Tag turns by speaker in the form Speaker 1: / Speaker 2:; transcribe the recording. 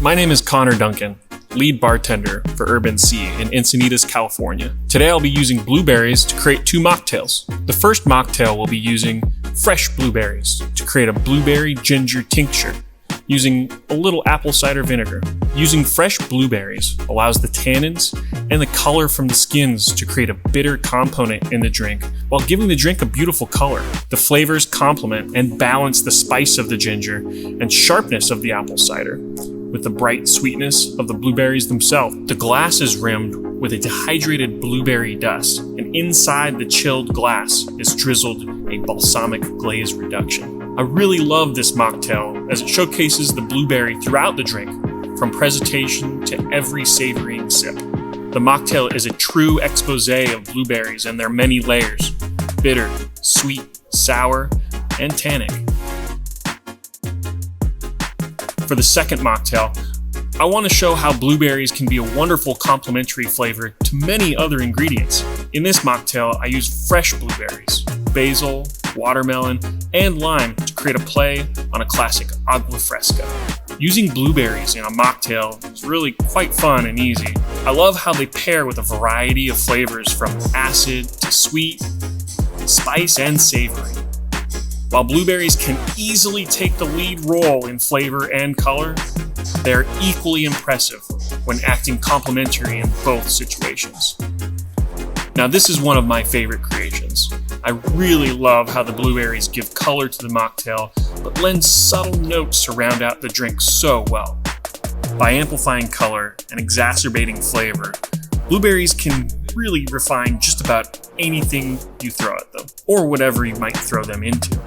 Speaker 1: My name is Connor Duncan, lead bartender for Urban Sea in Encinitas, California. Today I'll be using blueberries to create two mocktails. The first mocktail will be using fresh blueberries to create a blueberry ginger tincture using a little apple cider vinegar. Using fresh blueberries allows the tannins and the color from the skins to create a bitter component in the drink while giving the drink a beautiful color. The flavors complement and balance the spice of the ginger and sharpness of the apple cider with the bright sweetness of the blueberries themselves. The glass is rimmed with a dehydrated blueberry dust, and inside the chilled glass is drizzled a balsamic glaze reduction. I really love this mocktail as it showcases the blueberry throughout the drink, from presentation to every savoring sip. The mocktail is a true expose of blueberries and their many layers: bitter, sweet, sour, and tannic. For the second mocktail, I want to show how blueberries can be a wonderful complementary flavor to many other ingredients. In this mocktail, I use fresh blueberries, basil, watermelon, and lime to create a play on a classic Aqua Fresca. Using blueberries in a mocktail is really quite fun and easy. I love how they pair with a variety of flavors from acid to sweet, spice, and savory. While blueberries can easily take the lead role in flavor and color, they are equally impressive when acting complementary in both situations. Now, this is one of my favorite creations. I really love how the blueberries give color to the mocktail, but lend subtle notes to round out the drink so well. By amplifying color and exacerbating flavor, blueberries can really refine just about anything you throw at them, or whatever you might throw them into.